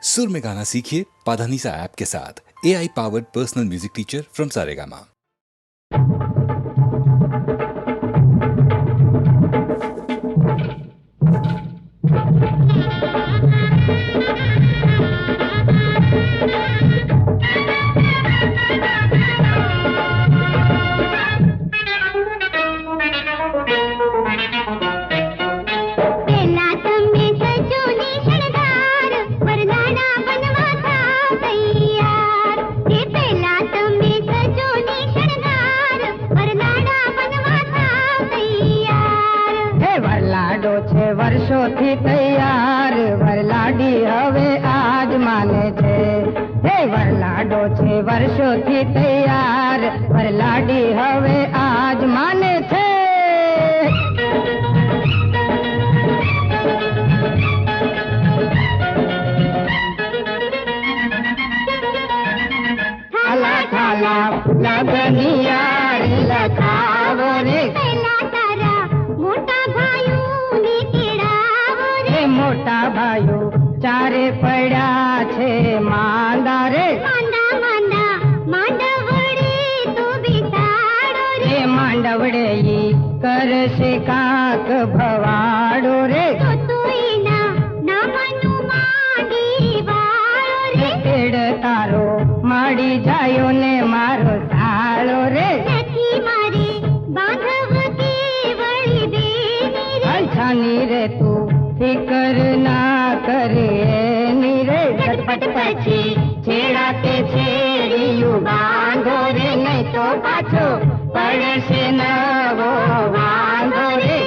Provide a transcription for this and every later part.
सुर में गाना सीखिए पाधानीसा ऐप के साथ। AI powered personal music teacher from Saregama. વર્ષોથી તૈયાર વરલાડી હવે આજ માને છે. હે વરલાડો છે વર્ષોથી તૈયાર વરલાડી હવે આજ માને છે. થાલા થાલા લગનિયાર લખાવો રે મોટા ભાઈઓ ચારે પડ્યા છે માંદા રે. માંડવડે ઈ કરશે કાક ભવાડો રે. પેડ તારો માડી જાયો ને મારો સાળો રે. અલછાની રે તું ફિકર ના કરે એની રે. ઝટપટ પછી છેડાતે છેડિયું બાંધો રે, નહીં તો પાછો પડશે નવો વાંધો રે.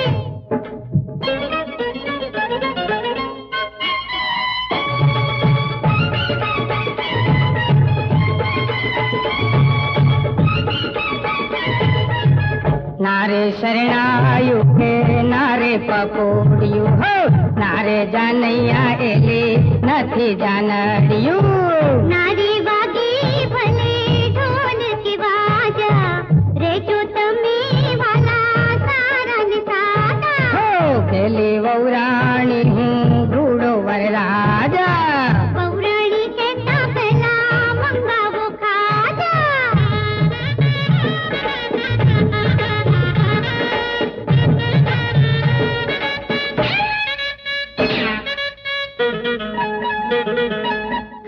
નારે શરણાયું કે નારે પકોડ્યું હો, નારે જાનૈયા એલે નથી જાનડિયું. નારી વાગી ભલે ઢોલ કે વાજા, રેજો તમે વાલા સારા ને સાદા. હો પેલી વૌરાણી હું રૂડો વરરાજા. પૌરાણી કેતા પેલા મંગાવો ખાજા.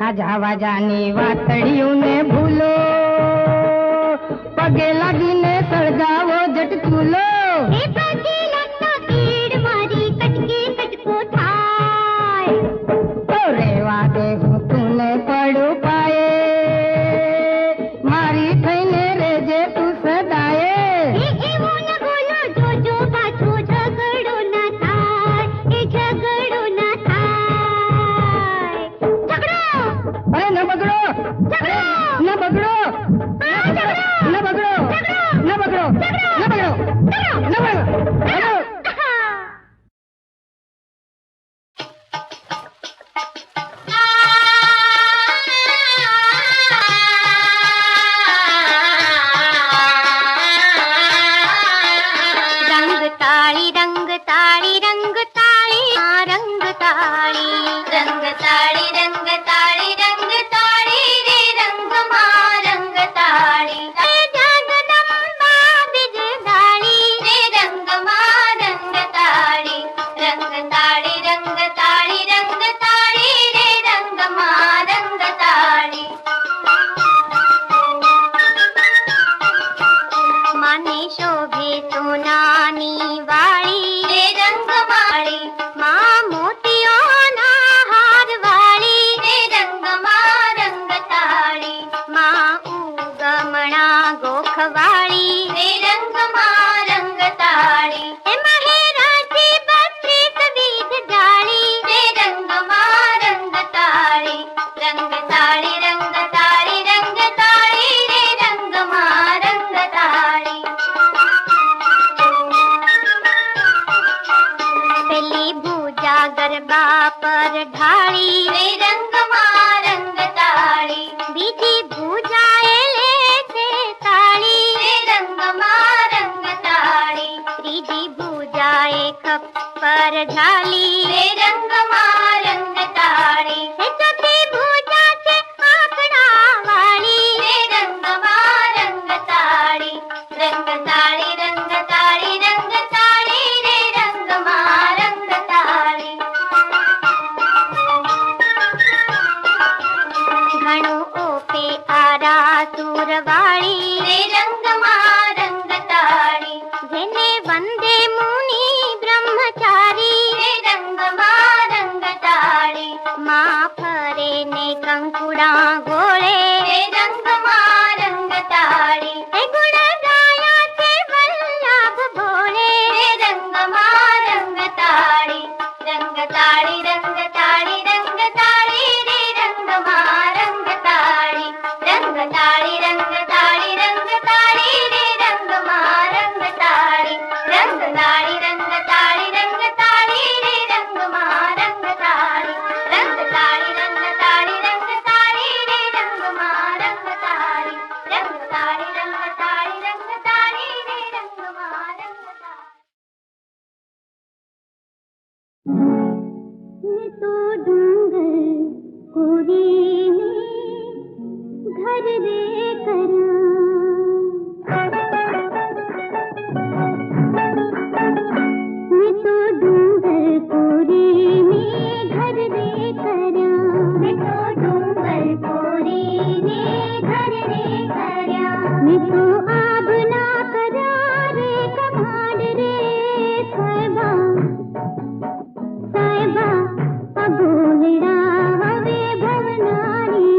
ખાજા વાજાની વાતડિયું ને ભૂલો, પગે લાગીને સળગાવો જટ ચૂલો. એ પગે લાગતા પીડ મારી કટકે કટકો થાય. તો રેવા દે હું તુને પડું પાયે, મારી થઈને રેજે તું સદાયે. એવો ન બોલો જોજો પાછો ઝઘડો ના થાય, એ ઝઘડો ના થાય. ઝઘડો અરે ન બગડો, ન બગડો, ન બગડો, ન બગડો, ન બગડો, ન બગડો. રંગ તાળી રંગ તાળી રંગ તાળી આ રંગ તાળી રંગ તાળી રંગ તાળી રંગ તાળી રે રંગમાં રંગ તાળી. જગદંબા બિજદાળી રે રંગમાં રંગ તાળી. રંગ તાળી રંગ તાળી રંગ તાળી રે રંગમાં રંગ તાળી. માને શોભે સોનાની વાળી રે રંગમાળી, માં મોતિયોના હાર વાળી રે રંગમાં રંગ તાળી. માં ઉગમણા ગોખવાળી રે રંગમાં રંગ તાળી. એમાં હેરાથી 32 વિધ જાળી રે રંગમાં રંગ તાળી. રંગ તાળી રંગ તાળી રંગ તાળી રે રંગમાં રંગ તાળી. પેલી ભૂજા ગરબા પર ઢાળી રે રંગમાં રંગ તાળી. બીજી ભૂજા એ લે છે તાળી રે રંગમાં રંગ તાળી. ત્રીજી ભૂજા એ ખપ્પર ઢાળી રે રંગમાં રંગ તાળી. ચોથી સુરવાળી રે રંગમાં રંગતાળી જેને વંદે મુનિ બ્રહ્મચારી રે રંગમાં રંગતાળી માં ફરે ને કંકુડા ગોળે રે રંગમાં રંગતાળી એ ગુણ ગાયા છે વલ્લભ ભોળે રે રંગમાં રંગતાળી રંગતાળી રંગતાળી રંગતાળી રે રંગમાં રંગતાળી રંગતાળી રંગતાળી રંગતાળી રે રંગમાં રંગતાળી રંગતાળી રંગતાળી રંગતાળી રે રંગમાં રંગતાળી રંગતાળી રંગતાળી રંગતાળી રે રંગમાં રંગતાળી રંગતાળી રંગતાળી રંગતાળી રે રંગમાં રંગતાળી तो डूंगर कोरीने घर रे करा मैं तो डूंगर कोरीने घर रे करा मैं तो डूंगर कोरीने घर रे करा मैं तो आब ना करा रे कमाड रे साहिबा साहिबा बोलड़ा हवे भवनारी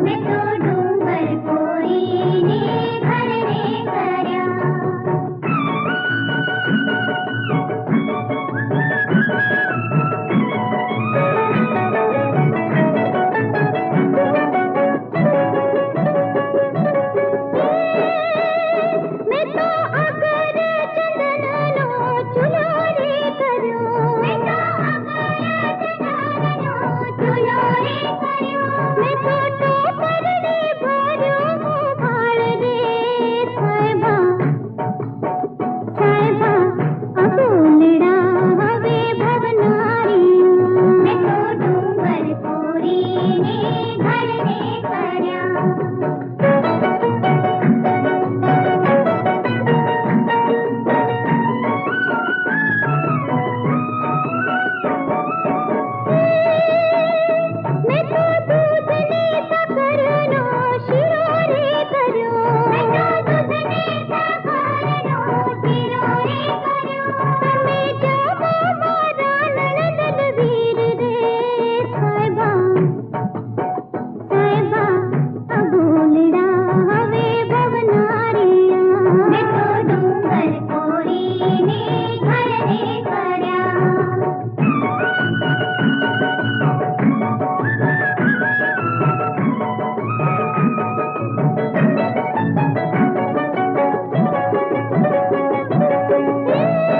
मैं तो डूंगर कोरीने घर रे कर्या मैं तो अगर चंदननो चुलो रे कर्यो मैं तो मैं तो टोकर रे भर्यो भाड़ रे साहिबा साहिबा अबोलड़ा हवे भवनारी मैं तो डूंगर कोरीने घर रे कर्या मैं तो दूधने सकरनो शिरो रे कर्यो मैं तो दूधने सकरनो शिरो रे कर्यो તમે જાવો મારા નણંદ વીર રે સાહિબા સાહિબા અબોલડા હવે ભવનારીયા मैं तो डूंगर कोरीने घर रे कर्या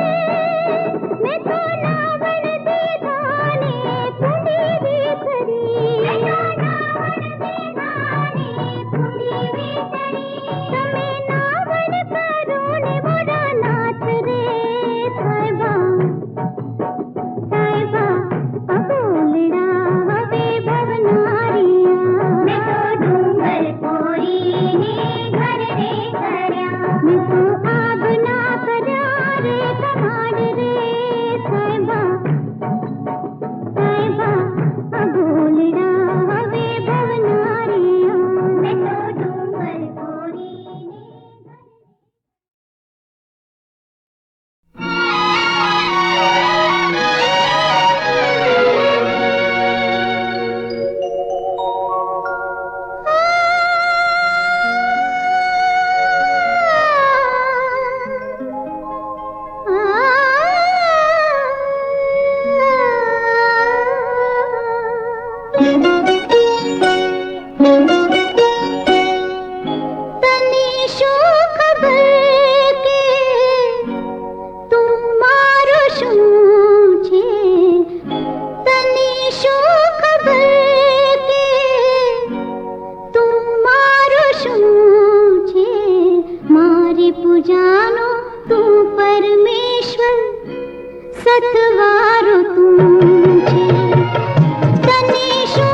मैं तो नावण दीधाने पुंडी विसरी मैं तो नावण दीधाने पुंडी विसरी तमे नावण करो ने मोरा नाथ रे साहिबा साहिबा अबोलड़ा हवे भवनारिया मैं तो डूंगर कोरीने घर रे कर्या मैं तो आब ना करा रे कमाड रे साहिबा साहिबा अबोलड़ा हवे भवनारिया मैं तो डूंगर कोरीने तनी शो खबर के તું મારો શું છે તની શો ખબર કે તું મારો શું છે મારી પૂજાનો તું પરમેશ્વર સતવારો તું છે તની શો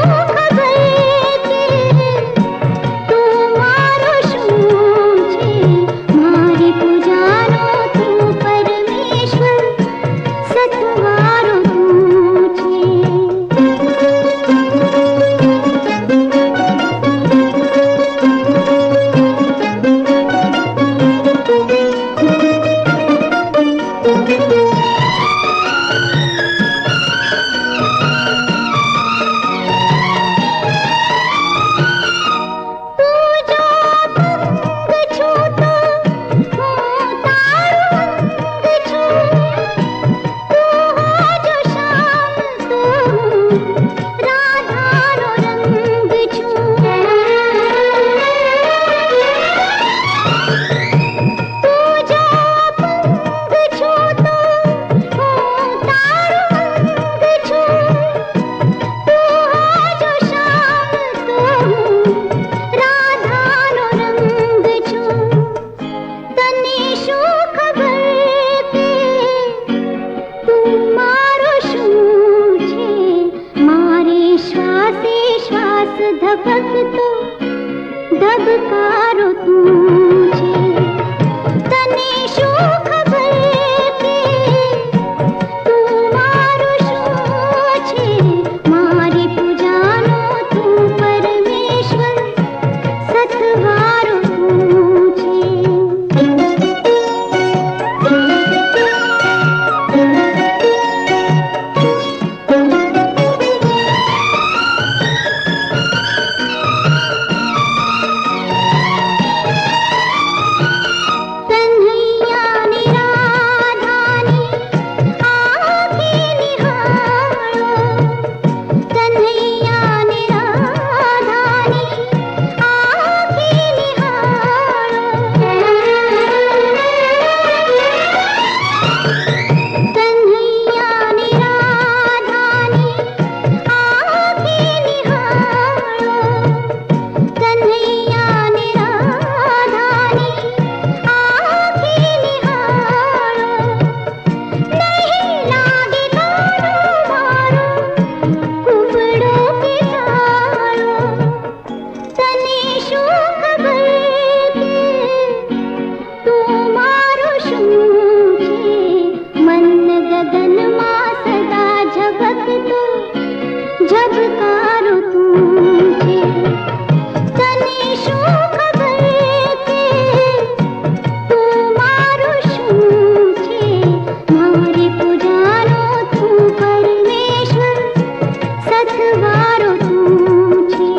ધબકતો ધબકારો તું છે. તને શું ખબર કે તું મારું શું છે? મારી પૂજાનો તું પરમેશ્વર સથવારો તું છે. झबकारो તું છે. તને શું ખબર કે તું મારું શું છે? મારી પૂજાનો તું પરમેશ્વર સથવારો તું છે.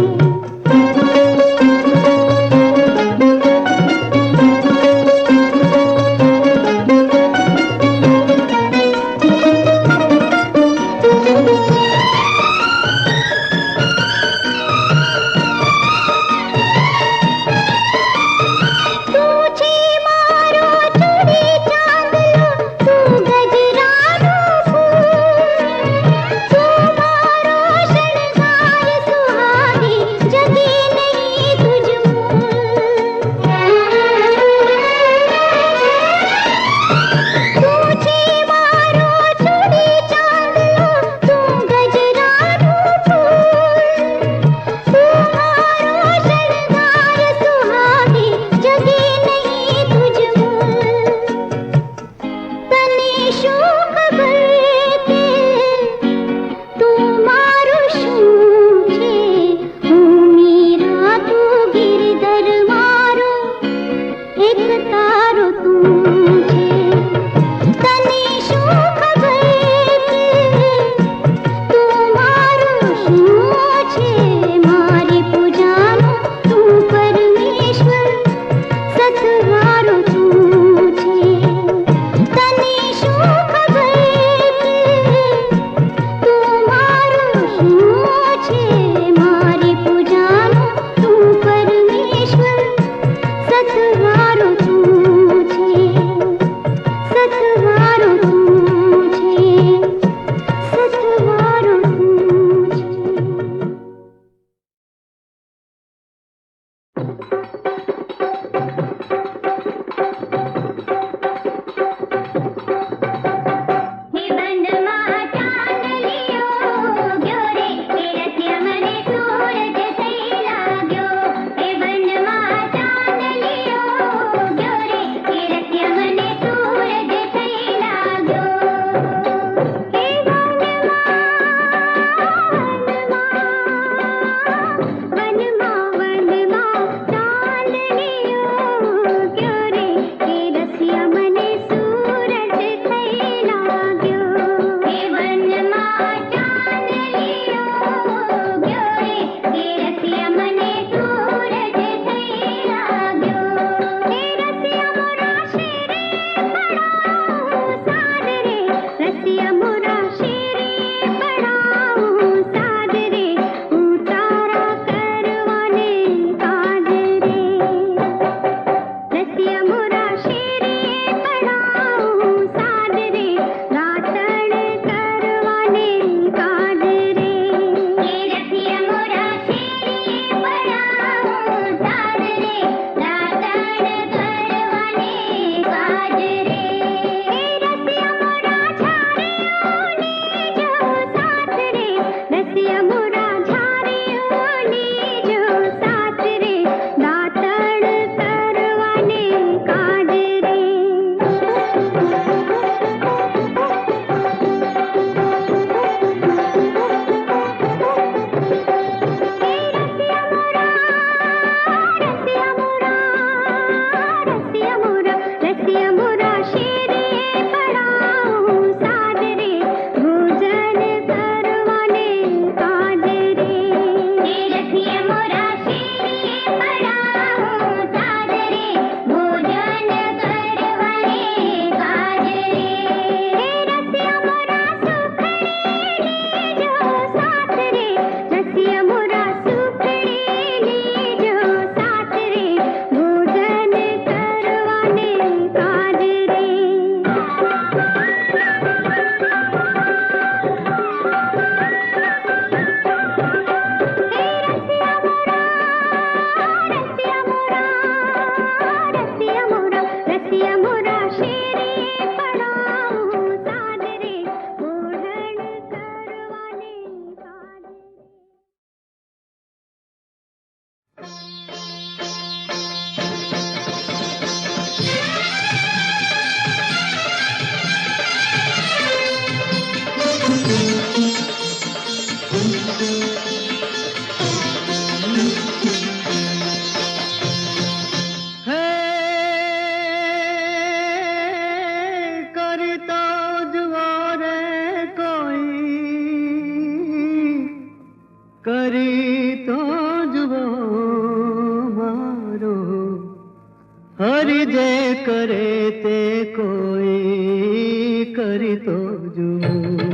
તો જુઓ મારો હરી જે કરે તે કોઈ કરી તો જુઓ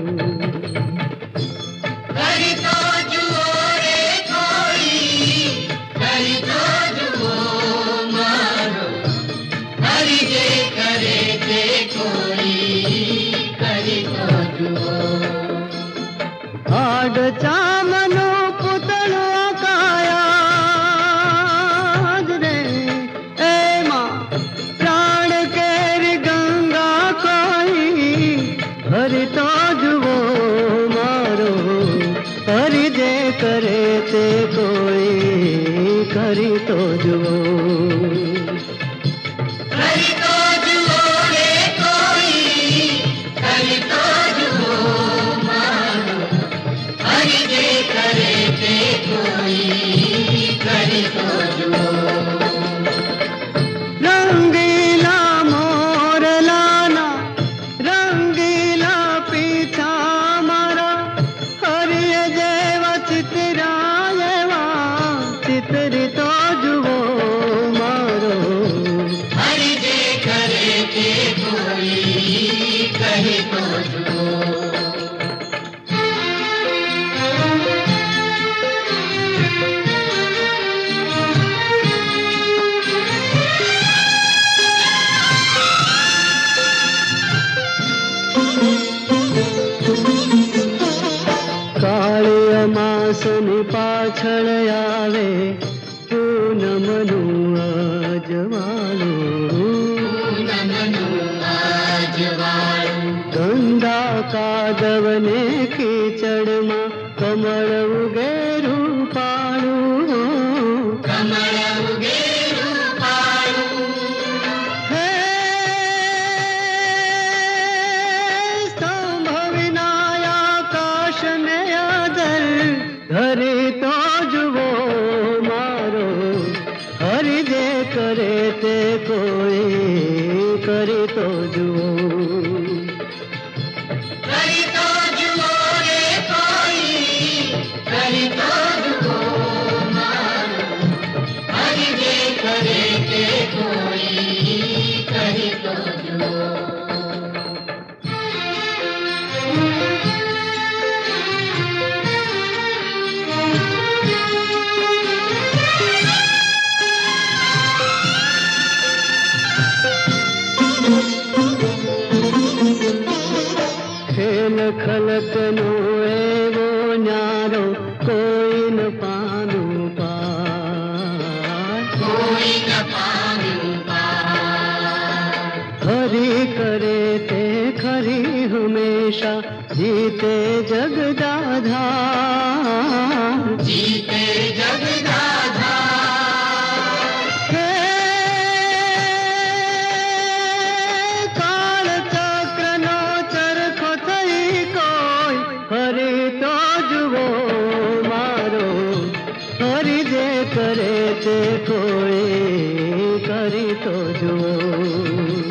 હાડ ચામનો પુતળો કાયા જ રે એમાં પ્રાણ કેરી ગંગા કોઈ હરી તો જુઓ મારો હરી જે કરે તે કોઈ કરી તો જુઓ રંગીલા મોરલાના રંગીલા પીછા મારા હરિય જેવા ચિતરા એવા ચિતરી તો જુઓ મારો હરિ જે કરે તે કોઈ કહે તો જુઓ માસની પાછળ આવે પૂનમનું અજવાળું ગંગા કાદવને કીચડમાં કમળ ઉગે રૂપાળું હે સ્તંભ વિના આકાશને ધરે તો જુઓ મારો હરિ જે કરે તે કોઈ કરે તો જુઓ ખલકનો એવો ન્યારો કોઈ ન પાનું હરી કરે તે ખરી હંમેશા જીતે જગદાધાર કરે તે કોઈ કરી તો જુઓ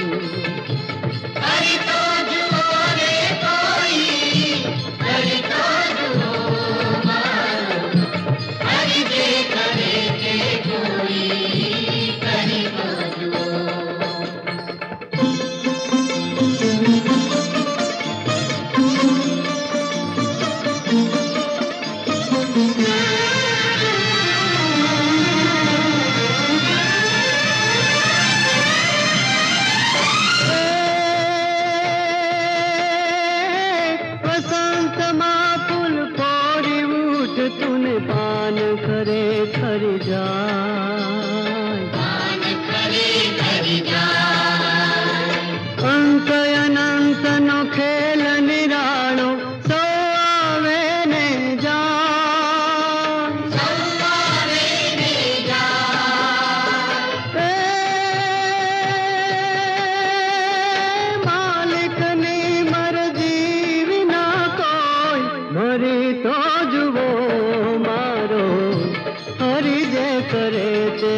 પાન કરે ખરી જાય અંત અનંત નો ખેલ નિરાળો સો આવે ને માલિક ની મરજી વિના કોઈ મરી તો જુઓ હરી જે કરે તે